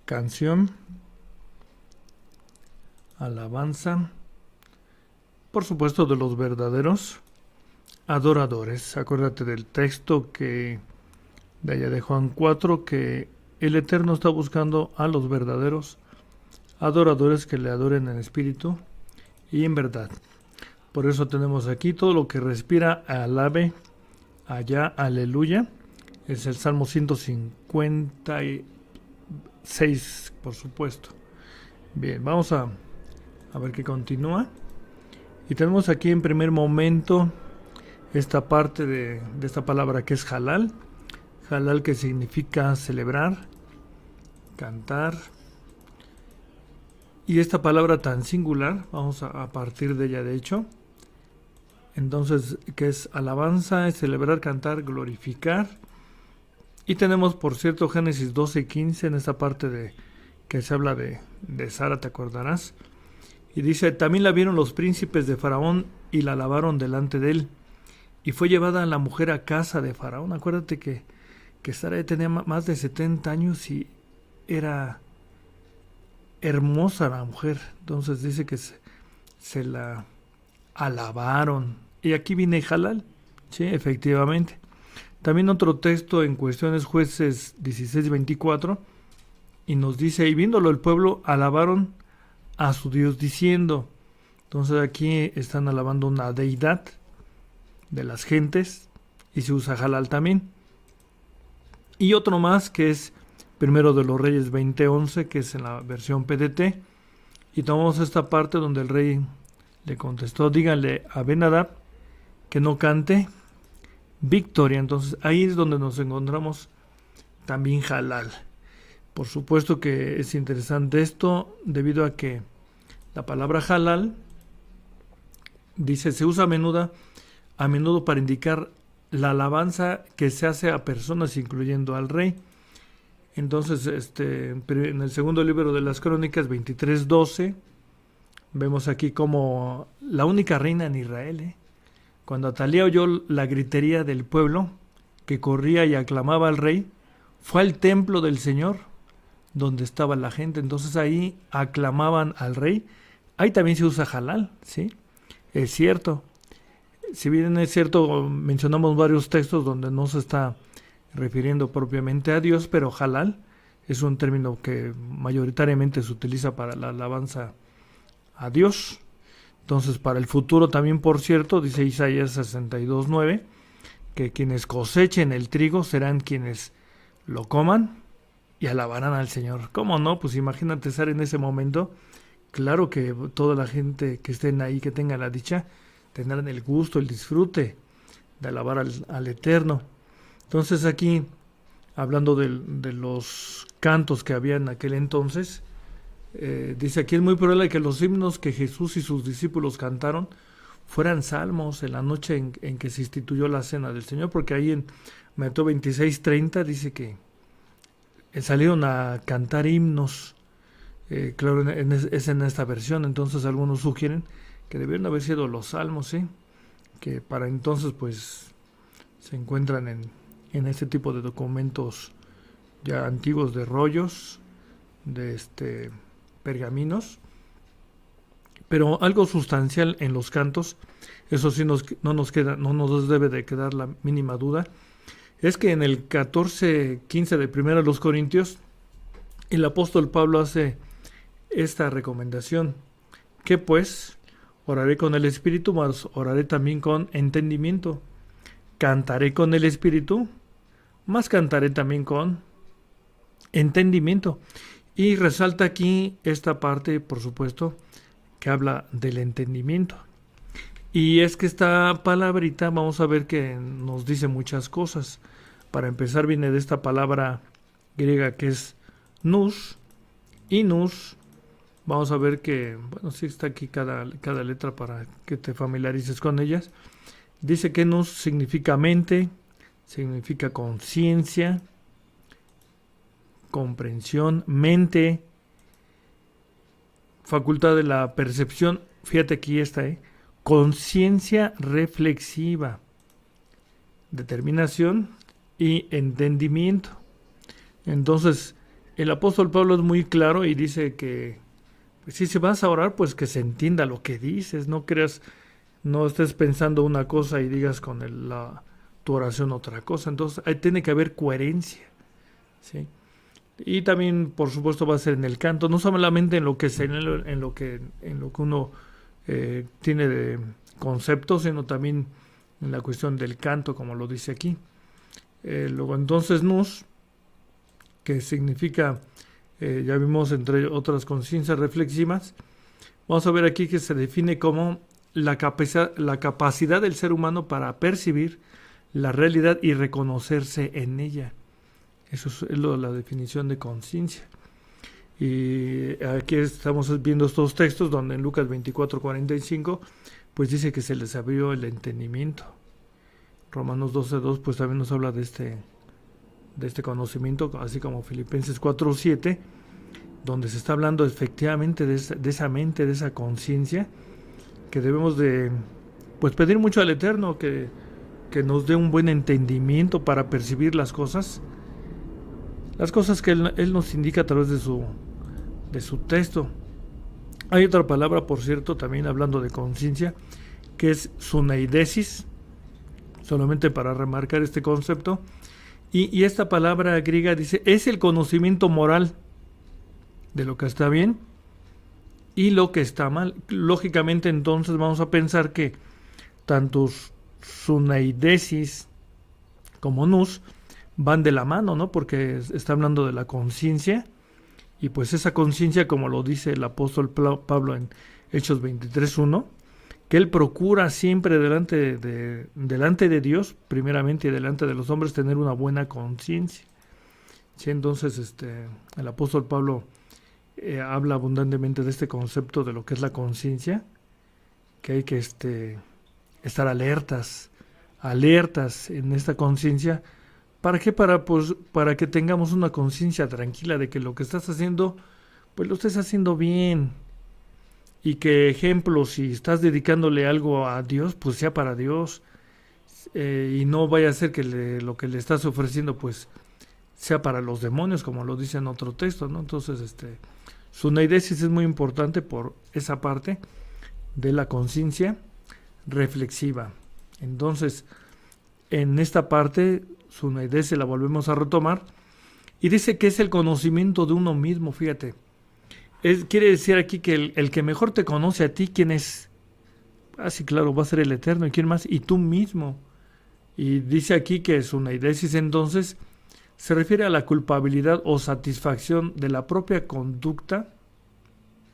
canción, alabanza, por supuesto de los verdaderos adoradores. Acuérdate del texto que de allá de Juan 4, que el Eterno está buscando a los verdaderos adoradores que le adoren en espíritu y en verdad. Por eso tenemos aquí todo lo que respira, alabe, allá, aleluya. Es el Salmo 156, por supuesto. Bien, vamos a ver qué continúa. Y tenemos aquí en primer momento esta parte de esta palabra que es halal. Halal, que significa celebrar, cantar. Y esta palabra tan singular, vamos a partir de ella de hecho. Entonces, que es alabanza, es celebrar, cantar, glorificar. Y tenemos, por cierto, Génesis 12:15 en esta parte de que se habla de Sara, te acordarás. Y dice, también la vieron los príncipes de Faraón y la alabaron delante de él. Y fue llevada la mujer a casa de Faraón. Acuérdate que Sara tenía más de 70 años y era hermosa la mujer. Entonces dice que se la alabaron. Y aquí viene halal. Sí, efectivamente. También otro texto en Cuestiones Jueces 16:24. Y nos dice, y viéndolo el pueblo, alabaron a su Dios diciendo. Entonces aquí están alabando una deidad de las gentes. Y se usa halal también. Y otro más que es Primero de los Reyes 20:11, que es en la versión PDT. Y tomamos esta parte donde el rey le contestó, díganle a Ben-Hadad que no cante victoria. Entonces ahí es donde nos encontramos también halal. Por supuesto que es interesante esto debido a que la palabra halal dice se usa a menudo para indicar la alabanza que se hace a personas incluyendo al rey. Entonces en el segundo libro de las Crónicas 23:12 vemos aquí como la única reina en Israel, cuando Atalía oyó la gritería del pueblo que corría y aclamaba al rey, fue al templo del Señor donde estaba la gente. Entonces ahí aclamaban al rey. Ahí también se usa halal, ¿sí? Es cierto. Si bien es cierto, mencionamos varios textos donde no se está refiriendo propiamente a Dios, pero halal es un término que mayoritariamente se utiliza para la alabanza a Dios. Entonces, para el futuro también, por cierto, dice Isaías 62:9, que quienes cosechen el trigo serán quienes lo coman y alabarán al Señor. ¿Cómo no? Pues imagínate estar en ese momento. Claro que toda la gente que estén ahí, que tenga la dicha, tendrán el gusto, el disfrute de alabar al Eterno. Entonces aquí, hablando de los cantos que había en aquel entonces, dice aquí es muy probable que los himnos que Jesús y sus discípulos cantaron fueran salmos en la noche en que se instituyó la cena del Señor, porque ahí en Mateo 26:30 dice que salieron a cantar himnos. Claro, es en esta versión. Entonces algunos sugieren que debieron haber sido los salmos, ¿sí? Que para entonces pues se encuentran en este tipo de documentos ya antiguos, de rollos, de pergaminos. Pero algo sustancial en los cantos, eso sí no nos debe de quedar la mínima duda, es que en el 14:15 de 1 los Corintios, el apóstol Pablo hace esta recomendación, que pues oraré con el Espíritu, mas oraré también con entendimiento. Cantaré con el Espíritu, mas cantaré también con entendimiento. Y resalta aquí esta parte, por supuesto, que habla del entendimiento. Y es que esta palabrita, vamos a ver que nos dice muchas cosas. Para empezar, viene de esta palabra griega que es nous, y nous. Vamos a ver que, bueno, sí está aquí cada letra para que te familiarices con ellas. Dice que nous significa mente, significa conciencia, comprensión, mente, facultad de la percepción. Fíjate aquí está, conciencia reflexiva, determinación y entendimiento. Entonces, el apóstol Pablo es muy claro y dice que pues, si vas a orar, pues que se entienda lo que dices, no creas, no estés pensando una cosa y digas con tu oración otra cosa. Entonces ahí tiene que haber coherencia, ¿sí? Y también, por supuesto, va a ser en el canto, no solamente en lo que en lo que uno tiene de conceptos, sino también en la cuestión del canto, como lo dice aquí. Luego entonces nous, que significa, ya vimos entre otras conciencias reflexivas, vamos a ver aquí que se define como la capacidad del ser humano para percibir la realidad y reconocerse en ella. Eso es la definición de conciencia. Y aquí estamos viendo estos textos donde en Lucas 24:45 pues dice que se les abrió el entendimiento. Romanos 12:2 pues también nos habla de este conocimiento, así como Filipenses 4:7, donde se está hablando efectivamente de esa mente, de esa conciencia, que debemos de pues pedir mucho al Eterno que nos dé un buen entendimiento para percibir las cosas que Él nos indica a través de su texto. Hay otra palabra, por cierto, también hablando de conciencia, que es suneidesis, solamente para remarcar este concepto. Y esta palabra griega dice, es el conocimiento moral de lo que está bien y lo que está mal. Lógicamente, entonces, vamos a pensar que tanto suneidesis como nous van de la mano, ¿no? Porque está hablando de la conciencia, y pues esa conciencia, como lo dice el apóstol Pablo en Hechos 23:1, que él procura siempre delante de Dios, primeramente, y delante de los hombres, tener una buena conciencia. Sí, entonces el apóstol Pablo habla abundantemente de este concepto de lo que es la conciencia, que hay que estar alertas en esta conciencia. ¿Para qué? Para que tengamos una conciencia tranquila de que lo que estás haciendo, pues lo estés haciendo bien. Y que, ejemplo, si estás dedicándole algo a Dios, pues sea para Dios. Y no vaya a ser que lo que le estás ofreciendo, pues sea para los demonios, como lo dice en otro texto, ¿no? Entonces, suneidesis es muy importante por esa parte de la conciencia reflexiva. Entonces, en esta parte, suneidesis la volvemos a retomar y dice que es el conocimiento de uno mismo, fíjate. Quiere decir aquí que el que mejor te conoce a ti, ¿quién es? Ah, sí, claro, va a ser el Eterno. ¿Y quién más? Y tú mismo. Y dice aquí que suneidesis entonces se refiere a la culpabilidad o satisfacción de la propia conducta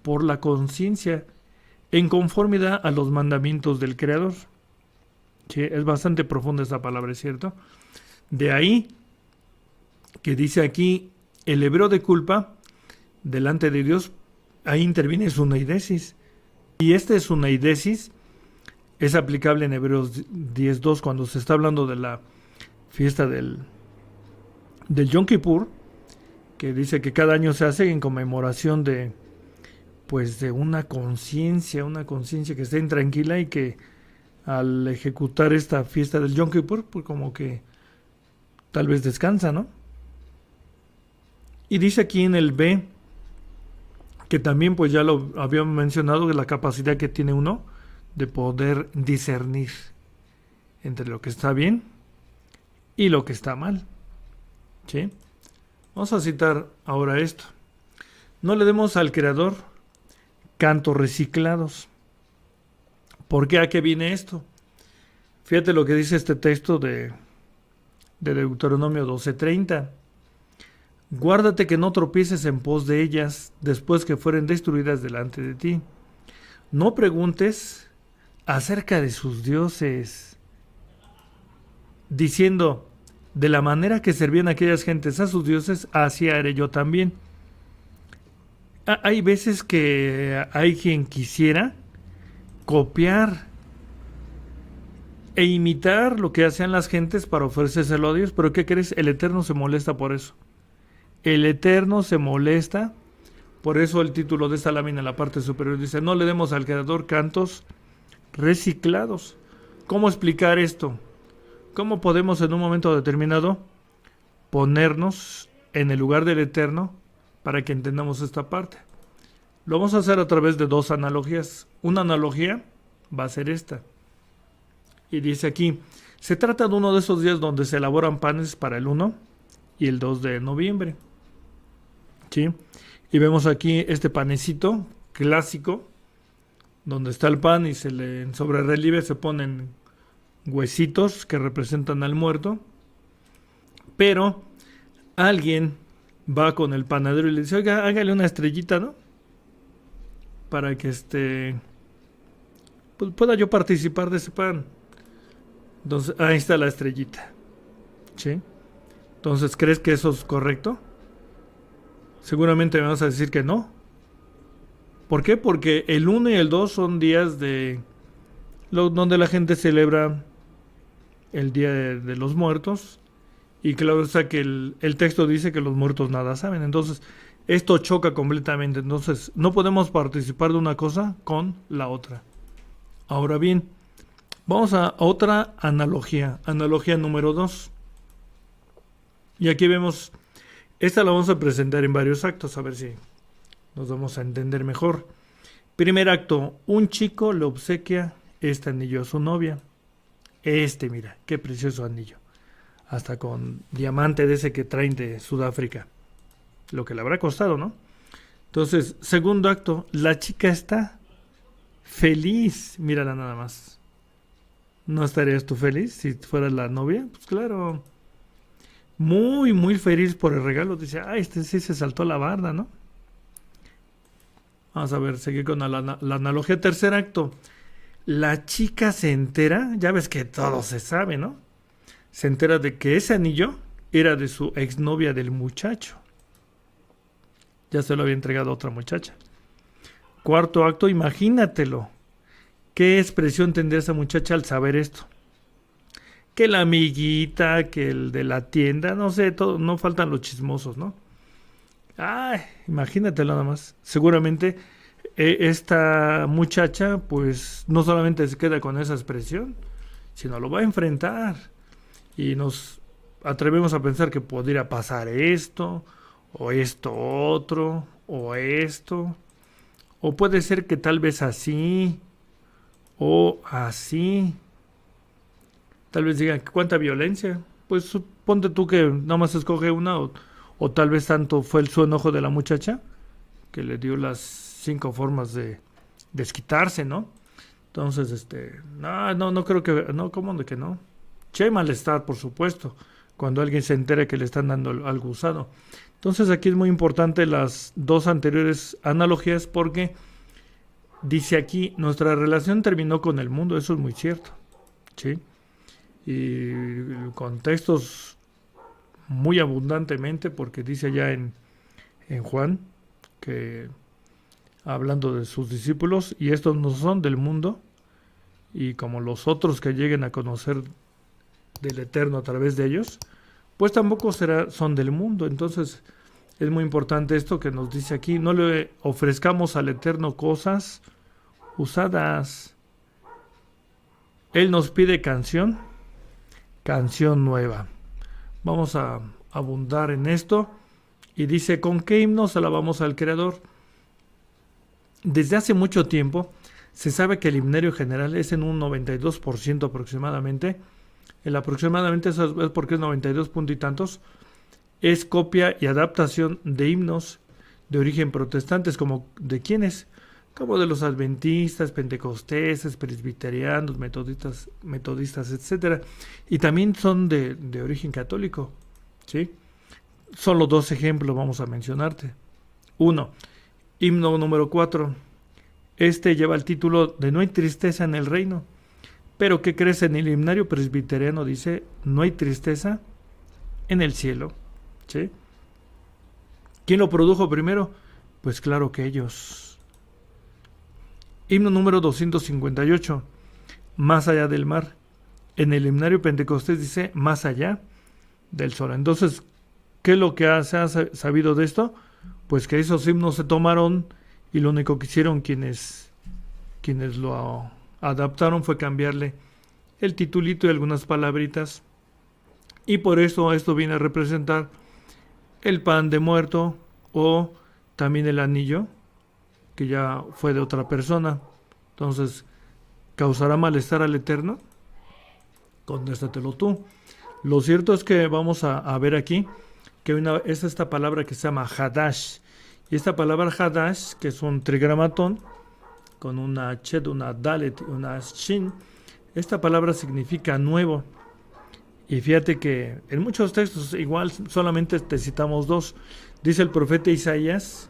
por la conciencia en conformidad a los mandamientos del Creador. Sí, es bastante profunda esta palabra, ¿es cierto? De ahí que dice aquí el hebreo de culpa delante de Dios, ahí interviene suneidesis. Y suneidesis es aplicable en Hebreos 10:2 cuando se está hablando de la fiesta del Yom Kippur, que dice que cada año se hace en conmemoración de una conciencia que esté intranquila y que al ejecutar esta fiesta del Yom Kippur, pues como que tal vez descansa, ¿no? Y dice aquí en el B, que también pues ya lo habíamos mencionado, de la capacidad que tiene uno de poder discernir entre lo que está bien y lo que está mal. ¿Sí? Vamos a citar ahora esto. No le demos al Creador cantos reciclados. ¿Por qué? ¿A qué viene esto? Fíjate lo que dice este texto de Deuteronomio 12:30. Guárdate que no tropieces en pos de ellas después que fueren destruidas delante de ti. No preguntes acerca de sus dioses, diciendo, de la manera que servían aquellas gentes a sus dioses, así haré yo también. Hay veces que hay quien quisiera copiar e imitar lo que hacían las gentes para ofrecérselo a Dios, pero ¿qué crees? El Eterno se molesta por eso. El Eterno se molesta, por eso el título de esta lámina en la parte superior dice, no le demos al Creador cantos reciclados. ¿Cómo explicar esto? ¿Cómo podemos en un momento determinado ponernos en el lugar del Eterno para que entendamos esta parte. Lo vamos a hacer a través de dos analogías. Una analogía va a ser esta. Y dice aquí, se trata de uno de esos días donde se elaboran panes para el 1 y el 2 de noviembre. ¿Sí? Y vemos aquí este panecito clásico, donde está el pan y en sobre relieve se ponen huesitos que representan al muerto. Pero alguien va con el panadero y le dice, oiga, hágale una estrellita, ¿no? Para que pues pueda yo participar de ese pan. Entonces, ahí está la estrellita. ¿Sí? Entonces, ¿crees que eso es correcto? Seguramente me vas a decir que no. ¿Por qué? Porque el 1 y el 2 son días donde la gente celebra el Día de los Muertos. Y claro está que el texto dice que los muertos nada saben. Entonces, esto choca completamente. Entonces, no podemos participar de una cosa con la otra. Ahora bien, vamos a otra analogía. Analogía número 2. Y aquí vemos, esta la vamos a presentar en varios actos, a ver si nos vamos a entender mejor. Primer acto, un chico le obsequia este anillo a su novia. Mira, qué precioso anillo. Hasta con diamante de ese que traen de Sudáfrica. Lo que le habrá costado, ¿no? Entonces, segundo acto, la chica está feliz. Mírala nada más. ¿No estarías tú feliz si fueras la novia? Pues claro. Muy, muy feliz por el regalo. Dice, este sí se saltó la barda, ¿no? Vamos a ver, seguir con la analogía. Tercer acto. La chica se entera, ya ves que todo se sabe, ¿no? Se entera de que ese anillo era de su exnovia del muchacho. Ya se lo había entregado a otra muchacha. Cuarto acto, imagínatelo. ¿Qué expresión tendría esa muchacha al saber esto? Que la amiguita, que el de la tienda, no sé, todo, no faltan los chismosos, ¿no? Imagínatelo nada más. Seguramente esta muchacha, pues, no solamente se queda con esa expresión, sino lo va a enfrentar. Y nos atrevemos a pensar que podría pasar esto, o esto otro, o esto. O puede ser que tal vez así, o así. Tal vez digan, ¿cuánta violencia? Pues ponte tú que nada más escoge una, o tal vez tanto fue su enojo de la muchacha, que le dio las 5 formas de desquitarse, ¿no? Entonces, no creo que, no, ¿cómo de que no? Che, malestar, por supuesto, cuando alguien se entera que le están dando algo usado. Entonces aquí es muy importante las dos anteriores analogías porque dice aquí, nuestra relación terminó con el mundo, eso es muy cierto, ¿sí? Y contextos muy abundantemente porque dice allá en Juan que hablando de sus discípulos, y estos no son del mundo, y como los otros que lleguen a conocer del Eterno a través de ellos, pues tampoco son del mundo. Entonces es muy importante esto que nos dice aquí, no le ofrezcamos al Eterno cosas usadas. Él nos pide canción nueva. Vamos a abundar en esto. Y dice, ¿con qué himnos alabamos al Creador? Desde hace mucho tiempo se sabe que el himnario general es en un 92% aproximadamente. El aproximadamente es porque es 92 punto y tantos. Es copia y adaptación de himnos de origen protestantes, como de quiénes, como de los adventistas, pentecosteses, presbiterianos, metodistas, etcétera. Y también son de origen católico, ¿sí? Solo 2 ejemplos vamos a mencionarte. 1. Himno número 4. Este lleva el título de No hay tristeza en el reino. Pero ¿qué crees? En el himnario presbiteriano dice No hay tristeza en el cielo, ¿sí? ¿Quién lo produjo primero? Pues claro que ellos. Himno número 258. Más allá del mar. En el himnario pentecostés dice Más allá del sol. Entonces, ¿qué es lo que se ha sabido de esto? Pues que esos himnos se tomaron y lo único que hicieron quienes lo adaptaron fue cambiarle el titulito y algunas palabritas. Y por eso esto viene a representar el pan de muerto o también el anillo que ya fue de otra persona. Entonces, ¿causará malestar al Eterno? Contéstatelo tú. Lo cierto es que vamos a ver aquí que es esta palabra que se llama Hadash. Y esta palabra Hadash, que es un trigramatón, con una Chet, una Dalet y una Shin, esta palabra significa nuevo. Y fíjate que en muchos textos igual solamente te citamos dos. Dice el profeta Isaías,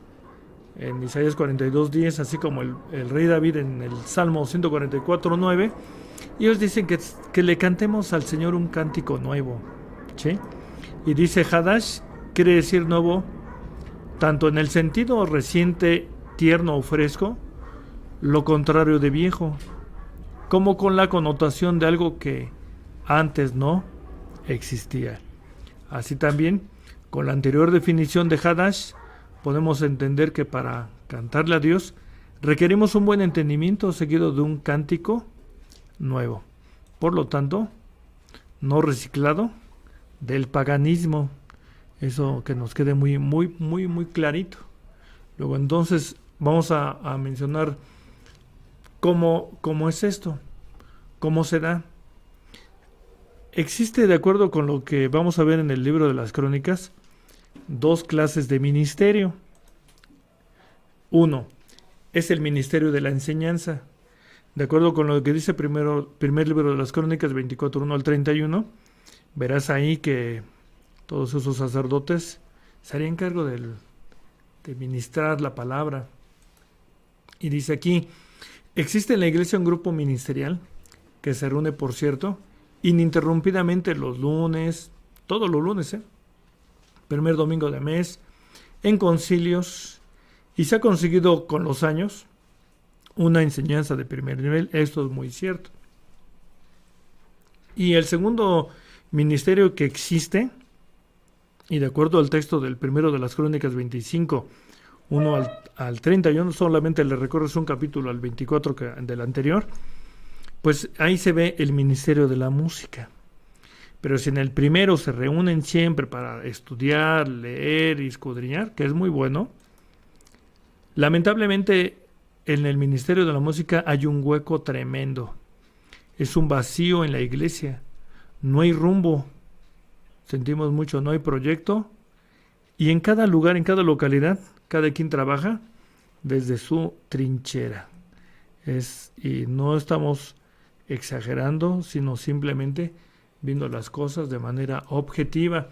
en Isaías 42:10, así como el rey David en el Salmo 144:9. Y ellos dicen que le cantemos al Señor un cántico nuevo. ¿Sí? Y dice Hadash, quiere decir nuevo, tanto en el sentido reciente, tierno o fresco, lo contrario de viejo, como con la connotación de algo que antes no existía. Así también, con la anterior definición de Hadash, podemos entender que para cantarle a Dios requerimos un buen entendimiento seguido de un cántico nuevo. Por lo tanto, no reciclado del paganismo. Eso que nos quede muy, muy, muy, muy clarito. Luego entonces vamos a mencionar cómo es esto, cómo se da. Existe, de acuerdo con lo que vamos a ver en el libro de las Crónicas, dos clases de ministerio. Uno es el ministerio de la enseñanza. De acuerdo con lo que dice primer libro de las Crónicas 24:1 al 31, verás ahí que todos esos sacerdotes se harían cargo de ministrar la palabra. Y dice aquí, existe en la iglesia un grupo ministerial que se reúne, por cierto, ininterrumpidamente los lunes, todos los lunes, primer domingo de mes, en concilios, y se ha conseguido con los años una enseñanza de primer nivel. Esto es muy cierto. Y el segundo ministerio que existe, y de acuerdo al texto del primero de las Crónicas 25, 1 al 31, solamente le recorres un capítulo al 24 del anterior, pues ahí se ve el ministerio de la música. Pero si en el primero se reúnen siempre para estudiar, leer y escudriñar, que es muy bueno, lamentablemente en el ministerio de la música hay un hueco tremendo. Es un vacío en la iglesia. No hay rumbo. Sentimos mucho, no hay proyecto. Y en cada lugar, en cada localidad, cada quien trabaja desde su trinchera. Y no estamos exagerando, sino simplemente viendo las cosas de manera objetiva.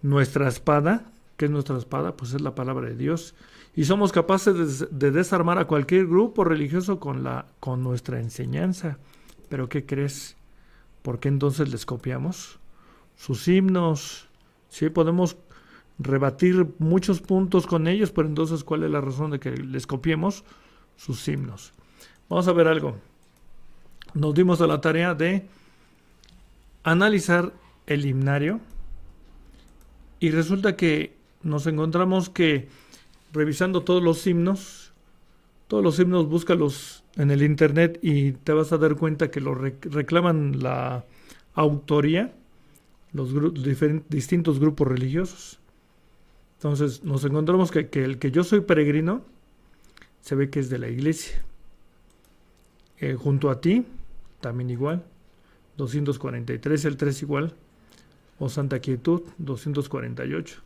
Nuestra espada, ¿qué es nuestra espada? Pues es la palabra de Dios. Y somos capaces de desarmar a cualquier grupo religioso con nuestra enseñanza. ¿Pero qué crees? ¿Por qué entonces les copiamos? Sus himnos. Sí, podemos rebatir muchos puntos con ellos, pero entonces, ¿cuál es la razón de que les copiemos? Sus himnos. Vamos a ver algo. Nos dimos a la tarea de analizar el himnario y resulta que nos encontramos que revisando todos los himnos, búscalos en el internet y te vas a dar cuenta que reclaman la autoría los distintos grupos religiosos. Entonces nos encontramos que el que yo soy peregrino se ve que es de la iglesia. Junto a ti, también igual, 243, el 3 igual, o Santa Quietud, 248.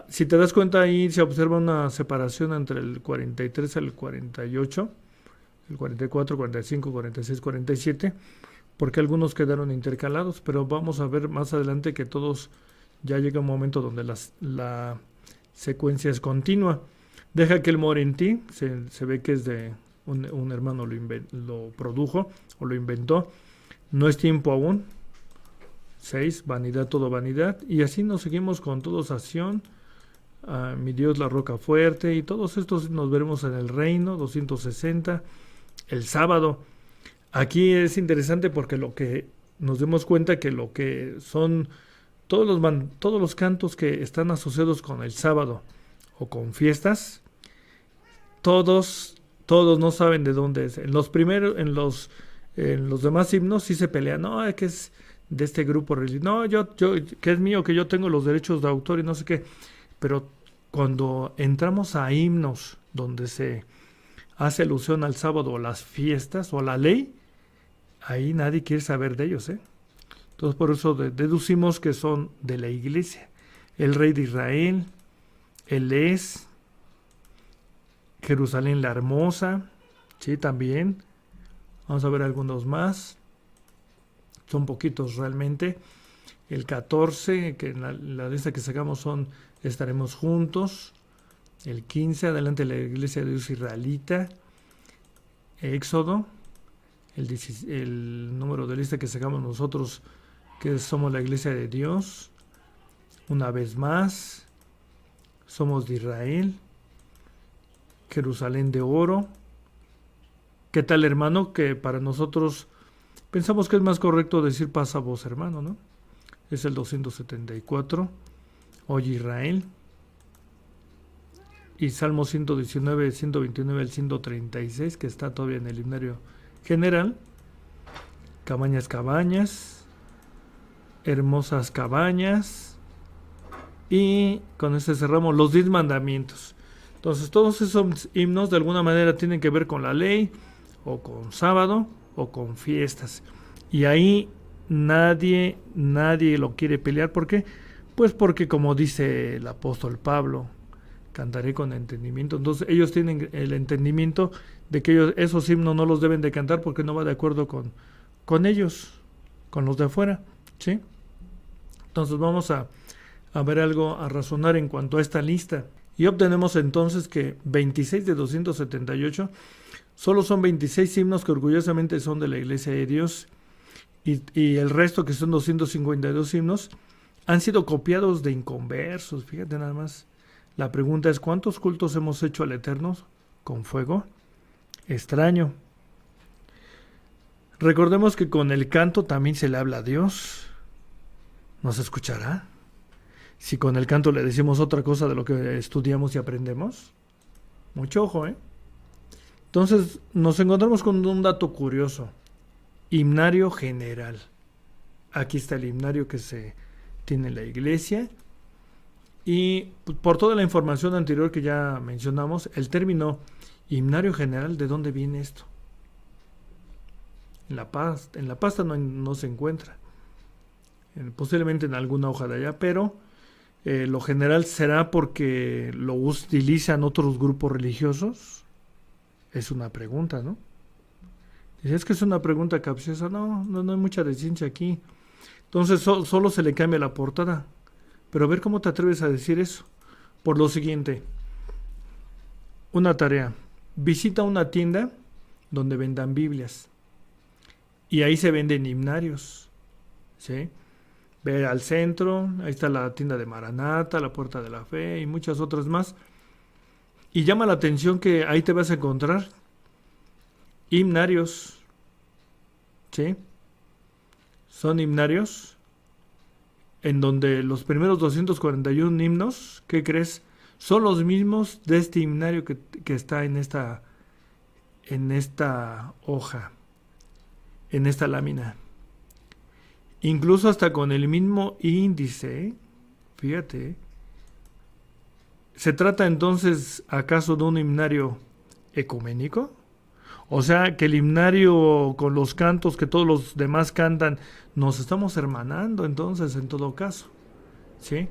Si te das cuenta ahí se observa una separación entre el 43 al 48, el 44, 45, 46, 47, porque algunos quedaron intercalados, pero vamos a ver más adelante que todos ya llega un momento donde la secuencia es continua. Deja que el mora en ti, se ve que es de un hermano lo produjo o lo inventó. No es tiempo aún. 6, vanidad, todo vanidad. Y así nos seguimos con todos a Sión, mi Dios la roca fuerte, y todos estos nos veremos en el reino, 260, el sábado. Aquí es interesante porque lo que nos demos cuenta que lo que son todos los cantos que están asociados con el sábado o con fiestas, todos no saben de dónde es. En los demás himnos sí se pelean, no, es que es de este grupo religioso, no, yo que es mío, que yo tengo los derechos de autor y no sé qué, pero cuando entramos a himnos donde se hace alusión al sábado o las fiestas o a la ley, ahí nadie quiere saber de ellos, ¿eh? Entonces por eso deducimos que son de la iglesia. El rey de Israel, él es, Jerusalén la hermosa, sí, también. Vamos a ver algunos más. Son poquitos realmente. El 14, que en la lista que sacamos son estaremos juntos. El 15, adelante la iglesia de Dios israelita. Éxodo. El número de lista que sacamos nosotros, que somos la iglesia de Dios. Una vez más, somos de Israel. Jerusalén de oro. ¿Qué tal, hermano? Que para nosotros pensamos que es más correcto decir pasa vos, hermano, ¿no? Es el 274. Oye Israel. Y Salmo 119, 129 al 136, que está todavía en el himnario general. Cabañas, cabañas. Hermosas cabañas. Y con este cerramos los 10 mandamientos. Entonces todos esos himnos de alguna manera tienen que ver con la ley, o con sábado, o con fiestas. Y ahí nadie lo quiere pelear. ¿Por qué? Pues porque, como dice el apóstol Pablo, cantaré con entendimiento. Entonces ellos tienen el entendimiento de que esos himnos no los deben de cantar porque no va de acuerdo con ellos, con los de afuera, ¿sí? Entonces vamos a ver algo, a razonar en cuanto a esta lista. Y obtenemos entonces que 26 de 278 solo son 26 himnos que orgullosamente son de la Iglesia de Dios, y el resto, que son 252 himnos, han sido copiados de inconversos. Fíjate nada más. La pregunta es, ¿cuántos cultos hemos hecho al Eterno con fuego extraño? Recordemos que con el canto también se le habla a Dios. ¿Nos escuchará? Si con el canto le decimos otra cosa de lo que estudiamos y aprendemos. Mucho ojo, ¿eh? Entonces nos encontramos con un dato curioso. Himnario general. Aquí está el himnario que se tiene en la iglesia. Y por toda la información anterior que ya mencionamos, el término himnario general, ¿de dónde viene esto? En la pasta no se encuentra. Posiblemente en alguna hoja de allá, pero lo general será porque lo utilizan otros grupos religiosos. Es una pregunta, ¿no? Es que es una pregunta capciosa. No hay mucha de ciencia aquí. Entonces solo se le cambia la portada. Pero a ver cómo te atreves a decir eso. Por lo siguiente, una tarea. Visita una tienda donde vendan Biblias. Y ahí se venden himnarios. ¿Sí? Ve al centro, ahí está la tienda de Maranata, la Puerta de la Fe y muchas otras más. Y llama la atención que ahí te vas a encontrar himnarios. ¿Sí? Son himnarios en donde los primeros 241 himnos, ¿qué crees? Son los mismos de este himnario que está en esta hoja, en esta lámina. Incluso hasta con el mismo índice, fíjate. ¿Se trata entonces acaso de un himnario ecuménico? O sea, que el himnario con los cantos que todos los demás cantan, nos estamos hermanando entonces en todo caso, ¿sí?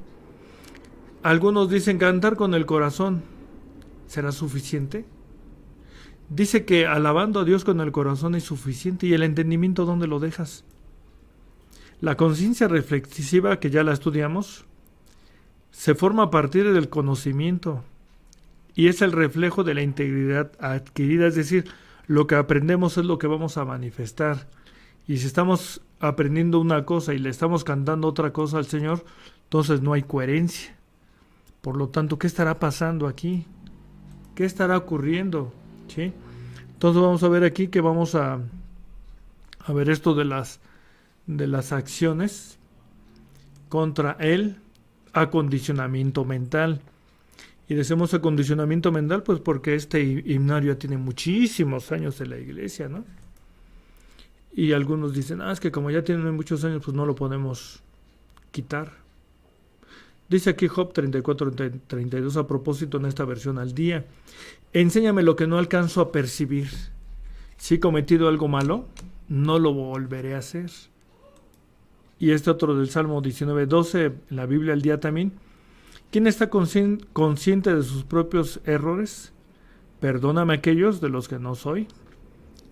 Algunos dicen cantar con el corazón, ¿será suficiente? Dice que alabando a Dios con el corazón es suficiente, ¿y el entendimiento dónde lo dejas? La conciencia reflexiva, que ya la estudiamos, se forma a partir del conocimiento y es el reflejo de la integridad adquirida, es decir, lo que aprendemos es lo que vamos a manifestar. Y si estamos aprendiendo una cosa y le estamos cantando otra cosa al Señor, entonces no hay coherencia. Por lo tanto, ¿qué estará pasando aquí? ¿Qué estará ocurriendo? ¿Sí? Entonces vamos a ver aquí que vamos a ver esto de las acciones contra el acondicionamiento mental. Y decimos acondicionamiento mental pues porque este himnario ya tiene muchísimos años en la iglesia, ¿no? Y algunos dicen, es que como ya tiene muchos años pues no lo podemos quitar. Dice aquí Job 34:32 a propósito en esta versión al día. Enséñame lo que no alcanzo a percibir. Si he cometido algo malo, no lo volveré a hacer. Y este otro del Salmo 19:12, en la Biblia al día también. ¿Quién está consciente de sus propios errores? Perdóname aquellos de los que no soy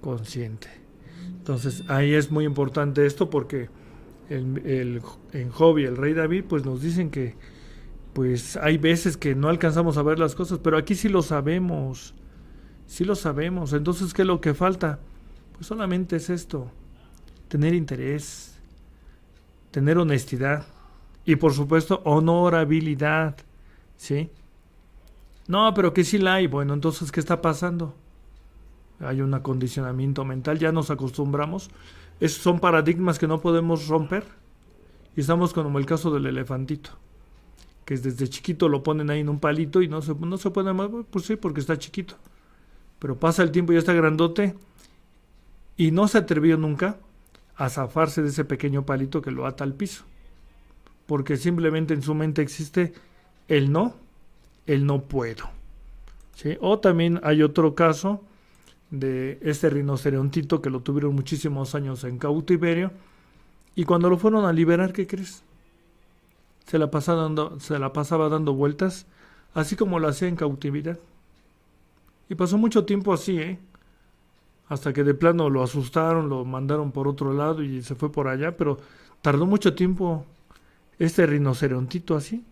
consciente. Entonces ahí es muy importante esto porque en Job y el rey David pues nos dicen que pues hay veces que no alcanzamos a ver las cosas, pero aquí sí lo sabemos, sí lo sabemos. Entonces, ¿qué es lo que falta? Pues solamente es esto, tener interés, tener honestidad y por supuesto honorabilidad, ¿sí? No, pero que sí la hay. Bueno, entonces, ¿qué está pasando? Hay un acondicionamiento mental, ya nos acostumbramos. Son paradigmas que no podemos romper. Y estamos como el caso del elefantito, que desde chiquito lo ponen ahí en un palito y no se puede mover, pues sí, porque está chiquito. Pero pasa el tiempo y ya está grandote y no se atrevió nunca a zafarse de ese pequeño palito que lo ata al piso. Porque simplemente en su mente existe el no puedo. ¿Sí? O también hay otro caso de este rinocerontito que lo tuvieron muchísimos años en cautiverio y cuando lo fueron a liberar, ¿qué crees? Se la pasaba dando vueltas, así como lo hacía en cautividad. Y pasó mucho tiempo así, hasta que de plano lo asustaron, lo mandaron por otro lado y se fue por allá, pero tardó mucho tiempo este rinocerontito así.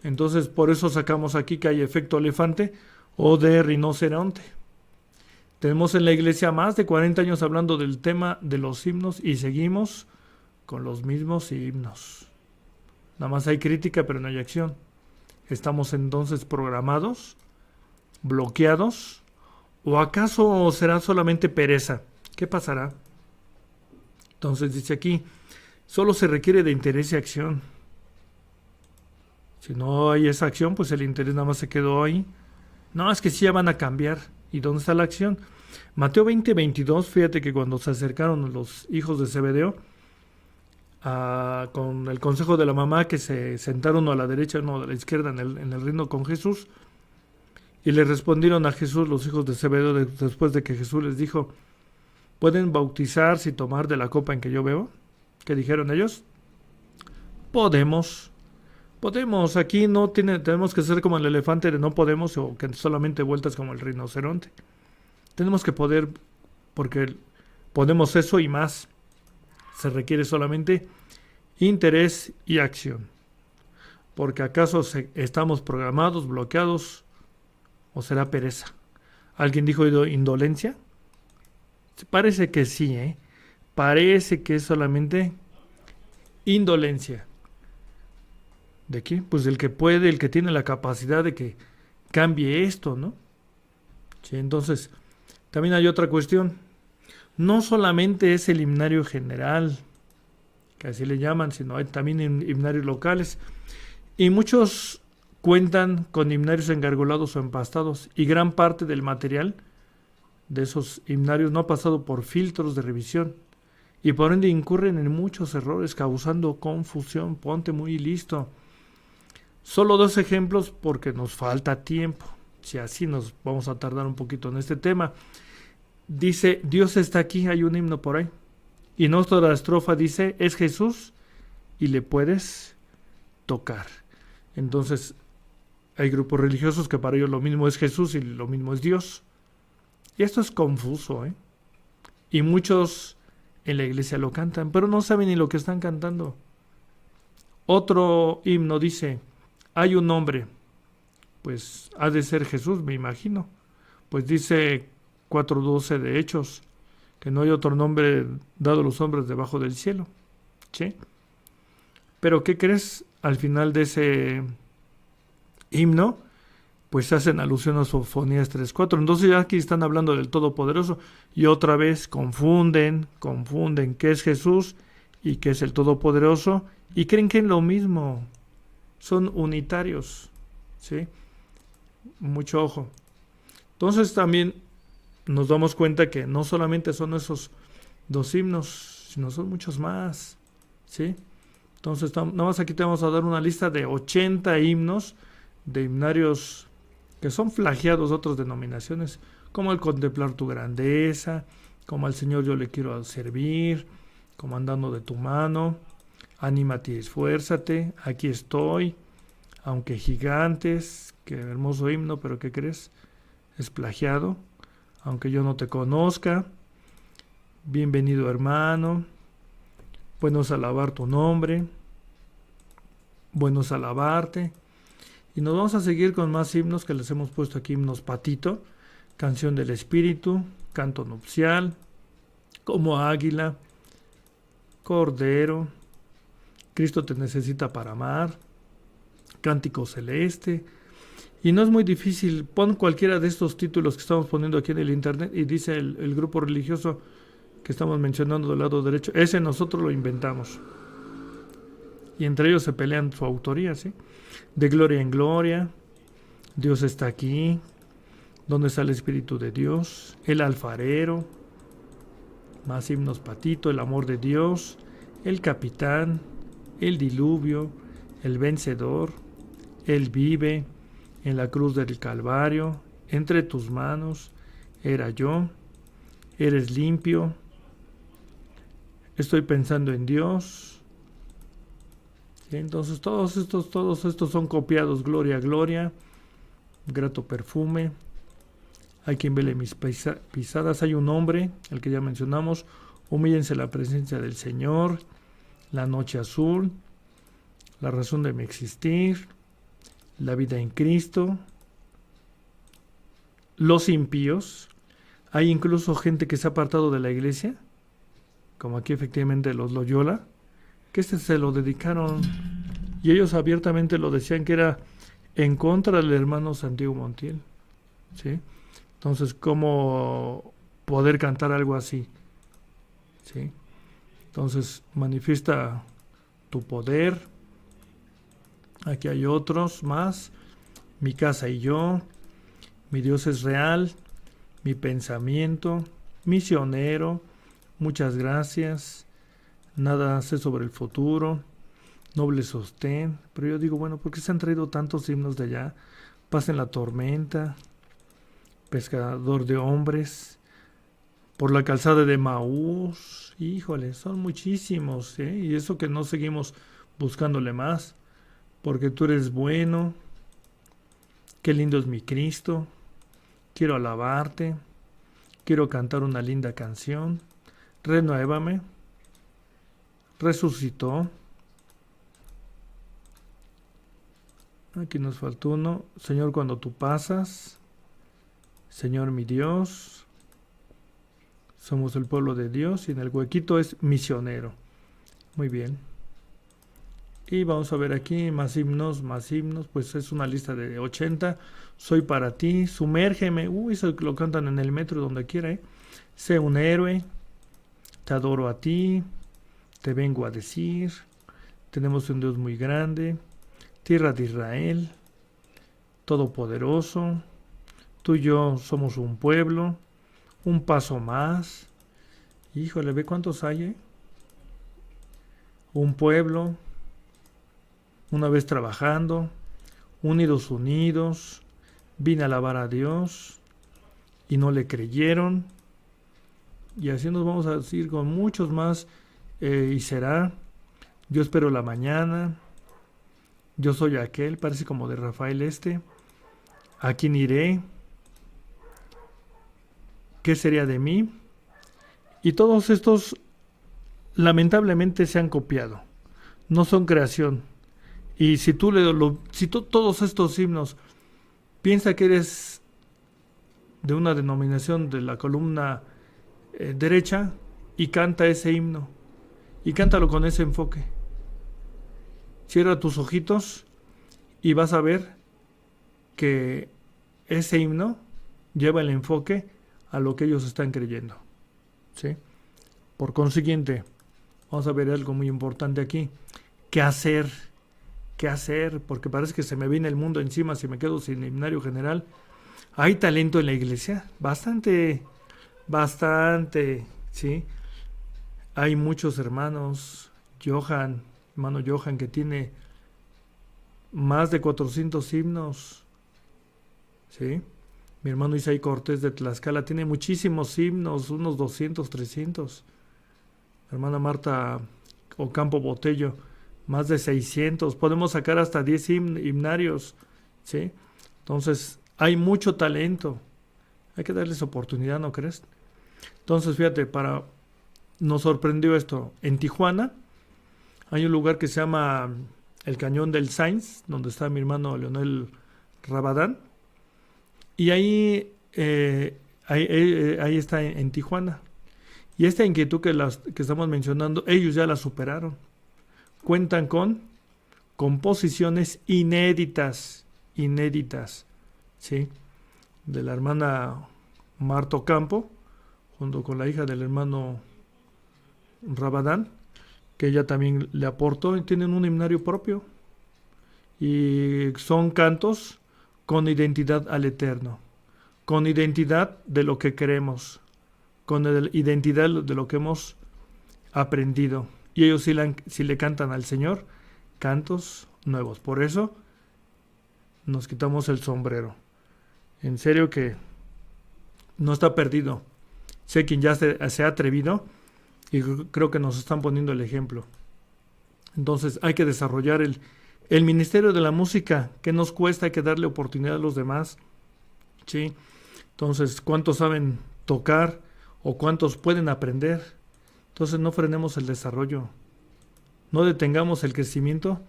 Entonces, por eso sacamos aquí que hay efecto elefante o de rinoceronte. Tenemos en la iglesia más de 40 años hablando del tema de los himnos y seguimos con los mismos himnos. Nada más hay crítica, pero no hay acción. ¿Estamos entonces programados, bloqueados? ¿O acaso será solamente pereza? ¿Qué pasará? Entonces dice aquí, solo se requiere de interés y acción. Si no hay esa acción, pues el interés nada más se quedó ahí. No, es que sí ya van a cambiar. ¿Y dónde está la acción? Mateo 20:22, fíjate que cuando se acercaron los hijos de Zebedeo, con el consejo de la mamá, que se sentaron uno a la derecha, uno a la izquierda en el reino con Jesús, y le respondieron a Jesús los hijos de Zebedeo después de que Jesús les dijo, ¿pueden bautizarse y tomar de la copa en que yo bebo? ¿Qué dijeron ellos? Podemos, aquí no tenemos que ser como el elefante de no podemos o que solamente vueltas como el rinoceronte. Tenemos que poder, porque podemos eso y más. Se requiere solamente interés y acción. Porque acaso estamos programados, bloqueados, o será pereza. ¿Alguien dijo indolencia? Parece que sí, Parece que es solamente indolencia. ¿De qué? Pues el que puede, el que tiene la capacidad de que cambie esto, ¿no? Sí, entonces, también hay otra cuestión. No solamente es el himnario general, que así le llaman, sino hay también himnarios locales. Y muchos cuentan con himnarios engargolados o empastados, y gran parte del material de esos himnarios no ha pasado por filtros de revisión, y por ende incurren en muchos errores, causando confusión. Ponte muy listo. Solo 2 ejemplos porque nos falta tiempo. Si así nos vamos a tardar un poquito en este tema. Dice, Dios está aquí, hay un himno por ahí. Y en otra estrofa dice, es Jesús y le puedes tocar. Entonces, hay grupos religiosos que para ellos lo mismo es Jesús y lo mismo es Dios. Y esto es confuso, Y muchos en la iglesia lo cantan, pero no saben ni lo que están cantando. Otro himno dice, hay un hombre, pues ha de ser Jesús, me imagino. Pues dice 4:12 de Hechos, que no hay otro nombre dado a los hombres debajo del cielo. ¿Sí? Pero ¿qué crees? Al final de ese himno, pues hacen alusión a Sofonías 3:4. Entonces ya aquí están hablando del Todopoderoso y otra vez confunden qué es Jesús y qué es el Todopoderoso y creen que es lo mismo. Son unitarios, ¿sí? Mucho ojo. Entonces también nos damos cuenta que no solamente son esos 2 himnos, sino son muchos más, ¿sí? Entonces, nada más aquí te vamos a dar una lista de 80 himnos de himnarios que son plagiados de otras denominaciones, como el contemplar tu grandeza, como al Señor yo le quiero servir, como andando de tu mano, anímate y esfuérzate, aquí estoy, aunque gigantes, qué hermoso himno, pero ¿qué crees? Es plagiado, aunque yo no te conozca, bienvenido hermano, buenos alabar tu nombre, buenos alabarte. Y nos vamos a seguir con más himnos que les hemos puesto aquí, himnos patito, canción del espíritu, canto nupcial, como águila, cordero, Cristo te necesita para amar, cántico celeste. Y no es muy difícil, pon cualquiera de estos títulos que estamos poniendo aquí en el internet y dice el grupo religioso que estamos mencionando del lado derecho, ese nosotros lo inventamos. Y entre ellos se pelean su autoría, ¿sí? De gloria en gloria, Dios está aquí, ¿dónde está el Espíritu de Dios? El alfarero, más himnos patito, el amor de Dios, el capitán, el diluvio, el vencedor, Él vive, en la cruz del Calvario, entre tus manos, era yo, eres limpio, estoy pensando en Dios. ¿Sí? Entonces todos estos son copiados, gloria, gloria, grato perfume, hay quien vele mis pisadas, hay un hombre, el que ya mencionamos, humíllense la presencia del Señor, la noche azul, la razón de mi existir, la vida en Cristo, los impíos, hay incluso gente que se ha apartado de la iglesia, como aquí efectivamente los Loyola, que se lo dedicaron y ellos abiertamente lo decían que era en contra del hermano Santiago Montiel, ¿sí? Entonces, ¿cómo poder cantar algo así? ¿Sí? Entonces, manifiesta tu poder. Aquí hay otros más. Mi casa y yo. Mi Dios es real. Mi pensamiento. Misionero. Muchas gracias. Nada sé sobre el futuro. Noble sostén. Pero yo digo, bueno, ¿por qué se han traído tantos himnos de allá? Paz en la tormenta. Pescador de hombres. Por la calzada de Maús. Híjole, son muchísimos, ¿eh? Y eso que no seguimos buscándole más. Porque tú eres bueno. Qué lindo es mi Cristo. Quiero alabarte. Quiero cantar una linda canción. Renuévame. Resucitó. Aquí nos faltó uno. Señor, cuando tú pasas. Señor mi Dios. Somos el pueblo de Dios. Y en el huequito es misionero. Muy bien. Y vamos a ver aquí más himnos. Pues es una lista de 80. Soy para ti. Sumérgeme. Uy, eso lo cantan en el metro donde quiera, ¿eh? Sé un héroe. Te adoro a ti. Te vengo a decir. Tenemos un Dios muy grande. Tierra de Israel. Todopoderoso. Tú y yo somos un pueblo. Un paso más. Híjole, ve cuántos hay, ¿eh? Un pueblo. Una vez trabajando. Unidos. Vine a alabar a Dios. Y no le creyeron. Y así nos vamos a decir con muchos más. Y será. Yo espero la mañana. Yo soy aquel. Parece como de Rafael este. ¿A quién iré? ¿Qué sería de mí? Y todos estos lamentablemente se han copiado. No son creación. Y si tú todos estos himnos piensa que eres de una denominación de la columna derecha y canta ese himno y cántalo con ese enfoque. Cierra tus ojitos y vas a ver que ese himno lleva el enfoque a lo que ellos están creyendo, ¿sí? Por consiguiente, vamos a ver algo muy importante aquí. ¿Qué hacer? Porque parece que se me viene el mundo encima si me quedo sin himnario general. ¿Hay talento en la iglesia? Bastante, ¿sí? Hay muchos hermanos. Johan hermano Johan, que tiene más de 400 himnos, ¿sí? Mi hermano Isaí Cortés de Tlaxcala tiene muchísimos himnos, unos 200, 300. Mi hermana Marta Ocampo Botello, más de 600. Podemos sacar hasta 10 himnarios, ¿sí? Entonces, hay mucho talento. Hay que darles oportunidad, ¿no crees? Entonces, fíjate, nos sorprendió esto. En Tijuana hay un lugar que se llama el Cañón del Sainz, donde está mi hermano Leonel Rabadán. Y ahí está en Tijuana. Y esta inquietud que estamos mencionando, ellos ya la superaron. Cuentan con composiciones inéditas, ¿sí? De la hermana Marta Ocampo, junto con la hija del hermano Rabadán, que ella también le aportó, y tienen un himnario propio. Y son cantos con identidad al Eterno, con identidad de lo que queremos, con identidad de lo que hemos aprendido. Y ellos sí le cantan al Señor cantos nuevos. Por eso nos quitamos el sombrero. En serio que no está perdido. Sé quien ya se ha atrevido y creo que nos están poniendo el ejemplo. Entonces hay que desarrollar el ministerio de la música. ¿Qué nos cuesta? Hay que darle oportunidad a los demás, ¿sí? Entonces, ¿cuántos saben tocar o cuántos pueden aprender? Entonces no frenemos el desarrollo. No detengamos el crecimiento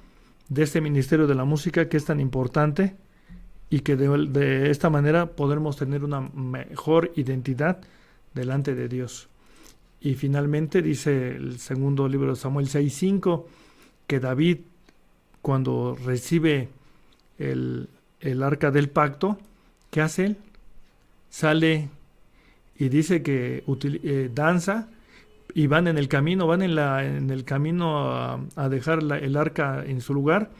de este ministerio de la música que es tan importante y que de esta manera podremos tener una mejor identidad delante de Dios. Y finalmente dice el segundo libro de Samuel 6:5 que David, cuando recibe el arca del pacto, ¿qué hace él? Sale y dice que danza, y van en el camino, en el camino a dejar el arca en su lugar,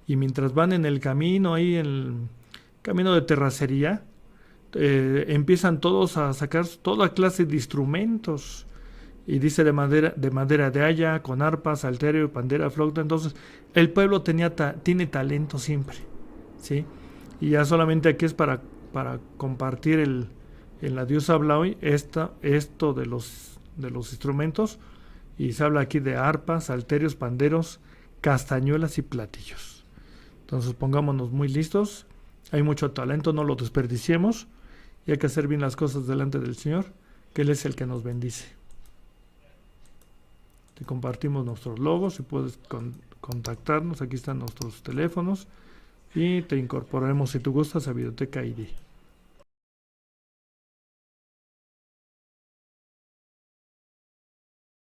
y mientras van en el camino, ahí en el camino de terracería, empiezan todos a sacar toda clase de instrumentos, y dice de madera de haya, con arpa, salterio, pandera, flauta. Entonces el pueblo tiene talento siempre, ¿sí? Y ya solamente aquí es para compartir en la Dios habla hoy esto de los instrumentos, y se habla aquí de arpas, salterios, panderos, castañuelas y platillos. Entonces pongámonos muy listos. Hay mucho talento, no lo desperdiciemos, y hay que hacer bien las cosas delante del Señor, que Él es el que nos bendice. Te compartimos nuestros logos, si puedes contactarnos, aquí están nuestros teléfonos, y te incorporaremos si tú gustas a Videoteca ID.